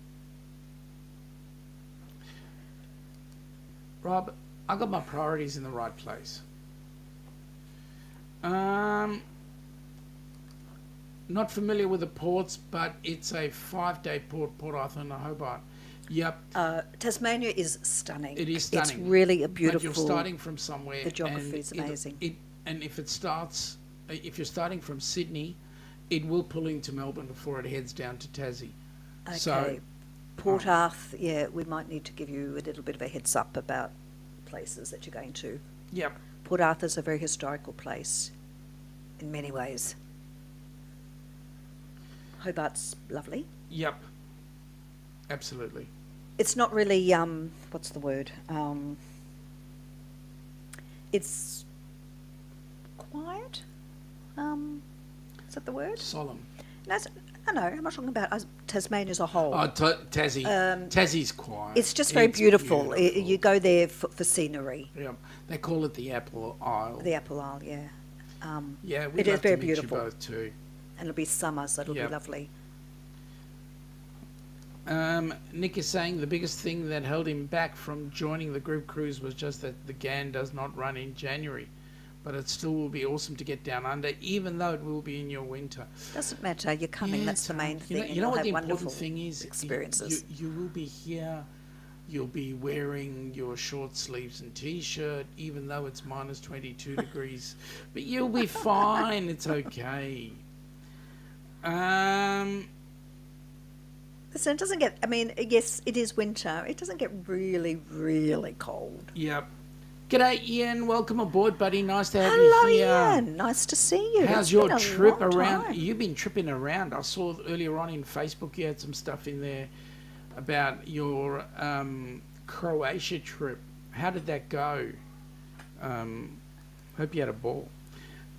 Rob, I got my priorities in the right place. Not familiar with the ports, but it's a 5-day port, Port Arthur and Hobart. Yep, Tasmania is stunning. it is stunning. It's really a But beautiful. you're starting from somewhere. The geography and is amazing. And if you're starting from Sydney, it will pull into Melbourne before it heads down to Tassie. Okay. So, Port Arthur, we might need to give you a little bit of a heads up about places that you're going to. yep, Port Arthur's a very historical place in many ways. Hobart's lovely. yep, absolutely. It's not really, what's the word? It's quiet. Is that the word? Solemn. No, I know. I'm not talking about Tasmania as a whole. Oh, Tassie. Tassie's quiet. It's just very It's beautiful. You go there for scenery. Yep. They call it the Apple Isle. The Apple Isle, yeah. Yeah, we'd it is love very to meet beautiful. you both too. And it'll be summer, so it'll Yep. be lovely. Nick is saying the biggest thing that held him back from joining the group cruise was just that the GAN does not run in January. But it still will be awesome to get down under, even though it will be in your winter. Doesn't matter. You're coming. Yeah, That's the main thing. You and know you'll what have the wonderful important thing is? experiences. You will be here. You'll be wearing your short sleeves and t-shirt, even though it's minus 22 degrees. But you'll be fine. It's okay. Listen, it doesn't get. I mean, yes, it is winter. It doesn't get really, really cold. Yep. G'day, Ian. Welcome aboard, buddy. Nice to have Hello, you here. Ian. Nice to see you. How's It's your been a trip long around? time. You've been tripping around. I saw earlier on in Facebook you had some stuff in there about your Croatia trip. How did that go? Hope you had a ball.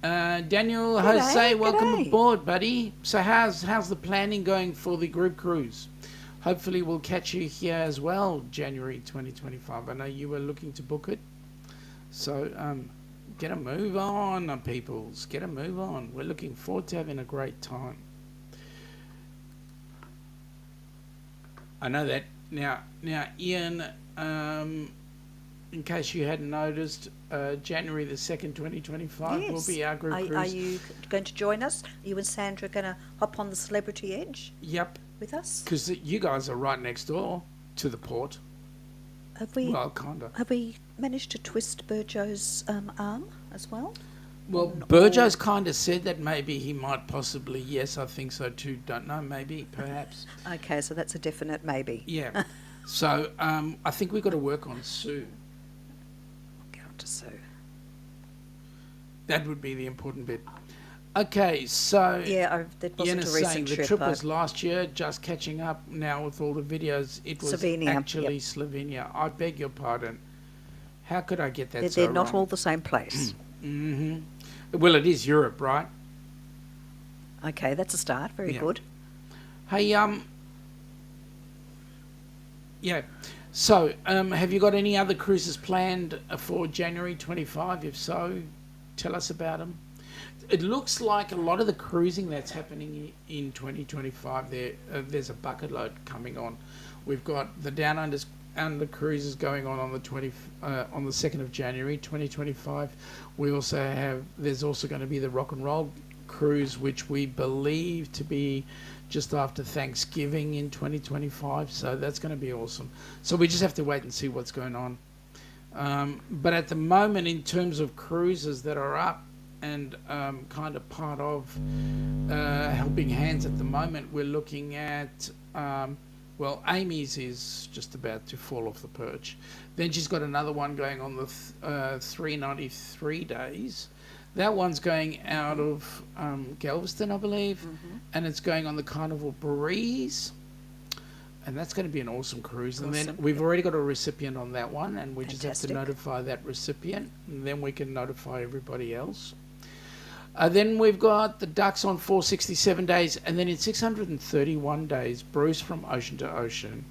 Daniel G'day, Jose, welcome g'day. aboard, buddy. So how's the planning going for the group cruise? Hopefully we'll catch you here as well, January 2025. I know you were looking to book it. So get a move on, peoples. Get a move on. We're looking forward to having a great time. I know that. Now, Ian, in case you hadn't noticed, January the 2nd, 2025 will Yes. be our group Are cruise. you going to join us? Are you and Sandra going to hop on the Celebrity Edge Yep, with us? because you guys are right next door to the port. Have we? Well, kinda. Have we managed to twist Burjo's arm as well? Well, Burjo's kind of said that maybe he might possibly. Yes, I think so too. Don't know. Maybe, perhaps. Okay, so that's a definite maybe. Yeah. So I think we've got to work on Sue. Get on to Sue. That would be the important bit. Okay, so Yeah, that Ian wasn't a is saying recent the trip. trip was last year, just catching up now with all the videos. It was Slovenia, actually Slovenia. I beg your pardon. How could I get that they're so not wrong? all the same place. Hmm. Well, it is Europe, right? Okay, that's a start. Very Yeah. good. Hey, yeah. So, have you got any other cruises planned for January 25? If so, tell us about them. It looks like a lot of the cruising that's happening in 2025, there's a bucket load coming on. We've got the Under cruises going on the 2nd of January 2025. There's also going to be the Rock and Roll cruise, which we believe to be just after Thanksgiving in 2025. So that's going to be awesome. So we just have to wait and see what's going on. But at the moment, in terms of cruises that are up and kind of part of Helping Hands at the moment, we're looking at, Amy's is just about to fall off the perch. Then she's got another one going on the 393 days. That one's going out of Galveston, I believe, and it's going on the Carnival Breeze. And that's going to be an awesome cruise. And then we've already got a recipient on that one, and we just have to notify that recipient, and then we can notify everybody else. Then we've got the Ducks on 467 days, and then in 631 days, Bruce from Ocean to Ocean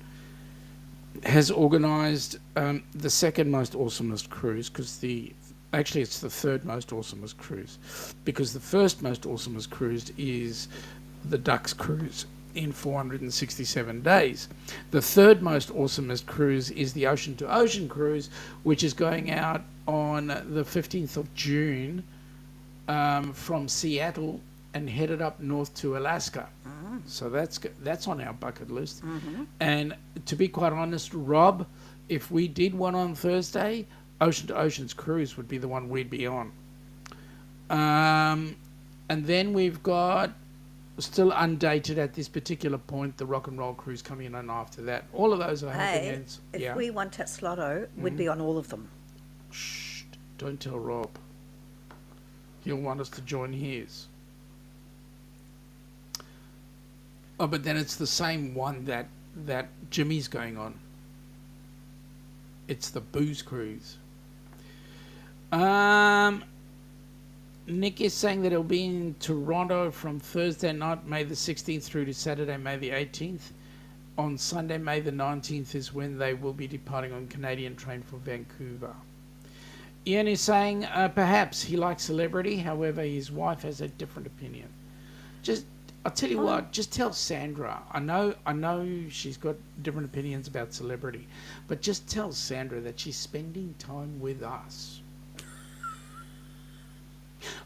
has organised the second most awesomest cruise, because actually it's the third most awesomest cruise, because the first most awesomest cruise is the Ducks cruise in 467 days. The third most awesomest cruise is the Ocean to Ocean cruise, which is going out on the 15th of June from Seattle and headed up north to Alaska. So that's on our bucket list. And to be quite honest, Rob, if we did one on Thursday, Ocean to Ocean's cruise would be the one we'd be on. And then we've got, still undated at this particular point, the Rock and Roll cruise coming in on after that. All of those are Helping Hands. If we won Tatslotto, we'd be on all of them. Shh, don't tell Rob. He'll want us to join his. Oh, but then it's the same one that Jimmy's going on. It's the Booze cruise. Nick is saying that he'll be in Toronto from Thursday night, May the 16th, through to Saturday, May the 18th. On Sunday, May the 19th is when they will be departing on Canadian train for Vancouver. Ian is saying perhaps he likes Celebrity, however his wife has a different opinion. I'll tell you what, just tell Sandra. I know she's got different opinions about Celebrity, but just tell Sandra that she's spending time with us.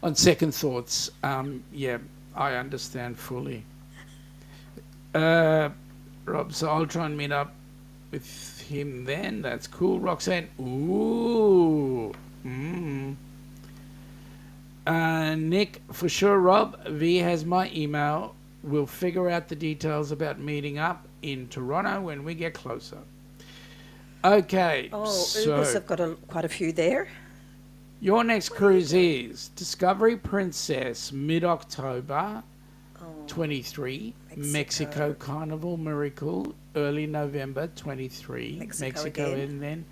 On second thoughts, I understand fully. Rob, so I'll try and meet up with him then. That's cool. Roxanne, ooh. Nick, for sure, Rob. V has my email. We'll figure out the details about meeting up in Toronto when we get closer. Okay. Oh, so Ubers have got quite a few there. Your next cruise is Discovery Princess, mid-October, 23. Mexico Carnival Miracle, early November, 23. Mexico and then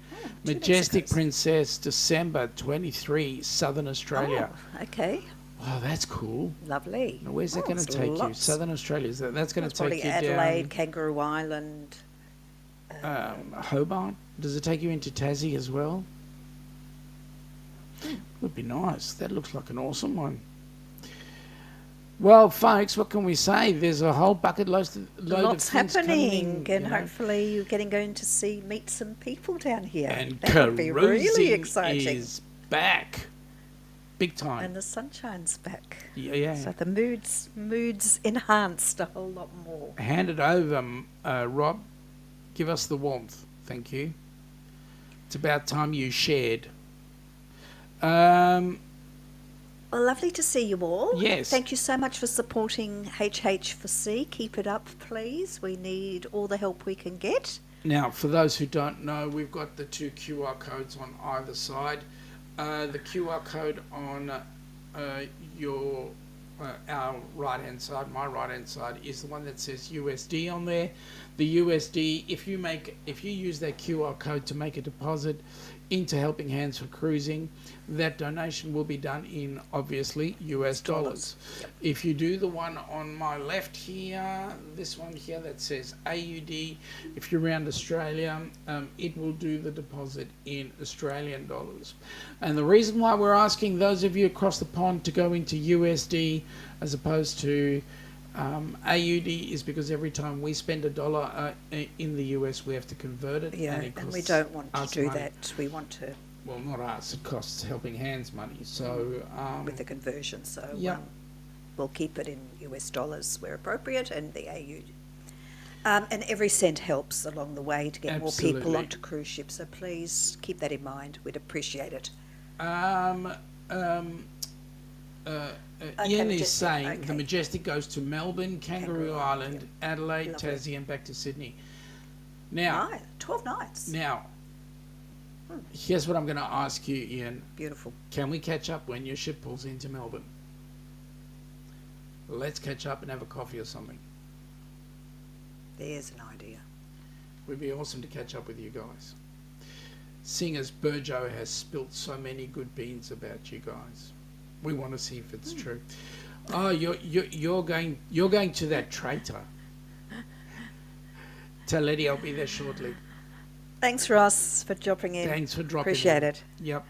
Majestic Princess, December, 23. Southern Australia. Oh, okay. Wow, that's cool. Lovely. Now, where's that going to take you? Southern Australia. That's going to take you Adelaide, down. Kangaroo Island. Hobart. Does it take you into Tassie as well? Would be nice. That looks like an awesome one. Well, folks, what can we say? There's a whole bucket load Lots of things happening, coming, and hopefully you're going to meet some people down here. And that would be really cruising exciting. is back, big time. And the sunshine's back. Yeah. So the moods enhanced a whole lot more. Hand it over, Rob. Give us the warmth. Thank you. It's about time you shared. Well, lovely to see you all. Yes. Thank you so much for supporting HH4C. Keep it up, please. We need all the help we can get. Now, for those who don't know, we've got the two QR codes on either side. The QR code on our right-hand side, my right-hand side, is the one that says USD on there. The USD, if you use that QR code to make a deposit, into Helping Hands for Cruising. That donation will be done in, obviously, US dollars. Yep. If you do the one on my left here, this one here that says AUD, if you're around Australia, it will do the deposit in Australian dollars. And the reason why we're asking those of you across the pond to go into USD as opposed to AUD is because every time we spend $1 in the US, we have to convert it. Yeah, and we don't want to do that. We want to... Well, not us. It costs Helping Hands money. So with the conversion. So yeah. We'll keep it in US dollars where appropriate and the AUD. And every cent helps along the way to get Absolutely. more people onto cruise ships. So please keep that in mind. We'd appreciate it. Ian is saying okay. the Majestic goes to Melbourne, Kangaroo Island, yep. Adelaide, Lovely. Tassie, and back to Sydney. Now, 12 nights. Now, here's what I'm going to ask you, Ian. Beautiful. Can we catch up when your ship pulls into Melbourne? Let's catch up and have a coffee or something. There's an idea. Would be awesome to catch up with you guys. Seeing as Burjo has spilt so many good beans about you guys, we want to see if it's true. Oh, you're going to that traitor. Tell Eddie I'll be there shortly. Thanks, Ross, for dropping in. Thanks for dropping Appreciate in. it. Yep.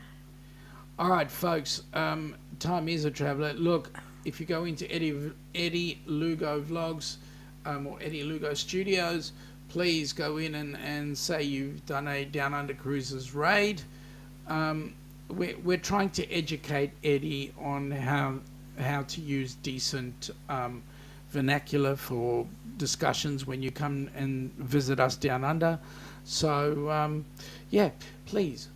All right, folks. Time is a traveller. Look, if you go into Eddie Lugo Vlogs or Eddie Lugo Studios, please go in and say you've done a Down Under Cruises raid. We're trying to educate Eddie on how to use decent vernacular for discussions when you come and visit us down under. So, yeah, please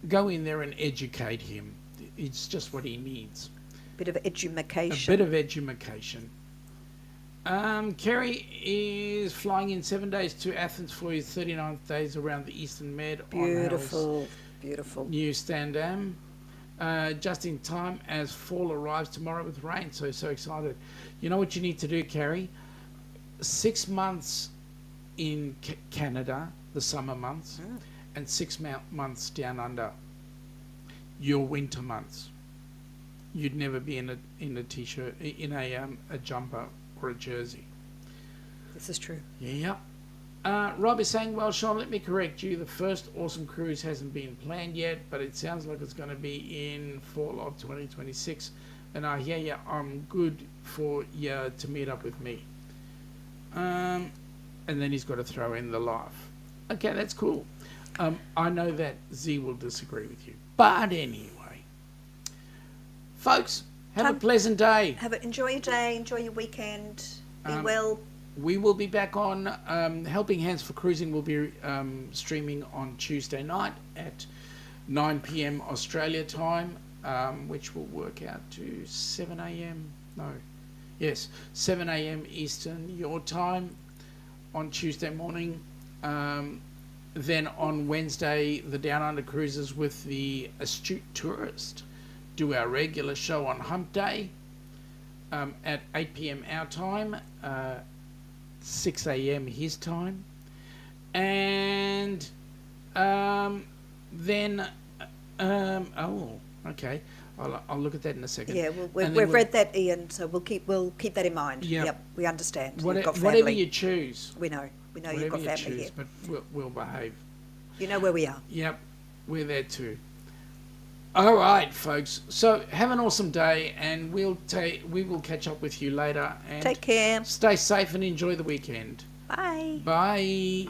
go in there and educate him. It's just what he needs. Bit of edumacation. A bit of edumacation. Kerry is flying in 7 days to Athens for his 39th days around the Eastern Med. Beautiful, beautiful. New Standam. Just in time as fall arrives tomorrow with rain. So excited. You know what you need to do, Kerry? 6 months in Canada, the summer months, and 6 months down under, your winter months. You'd never be in a t-shirt, in a jumper or a jersey. This is true. Yeah. Rob is saying, well, Sean, let me correct you. The first awesome cruise hasn't been planned yet, but it sounds like it's going to be in fall of 2026. And I hear you. I'm good for you to meet up with me. And then he's got to throw in the life. Okay, that's cool. I know that Z will disagree with you. But anyway, folks, have a pleasant day. Enjoy your day. Enjoy your weekend. Be well. We will be back on Helping Hands for Cruising will be streaming on Tuesday night at 9 p.m. Australia time, which will work out to 7 a.m. No. Yes, 7 a.m. Eastern your time on Tuesday morning. Then on Wednesday, the Down Under Cruises with the Astute Tourist do our regular show on Hump Day at 8 p.m. our time, 6 a.m. his time. And then, okay. I'll look at that in a second. Yeah, we've read that, Ian, so we'll keep that in mind. Yep, we understand. You've got family. Whatever you choose. We know you've got family here. But we'll behave. You know where we are. Yep, we're there too. All right, folks. So have an awesome day, and we will catch up with you later. And take care. Stay safe and enjoy the weekend. Bye. Bye.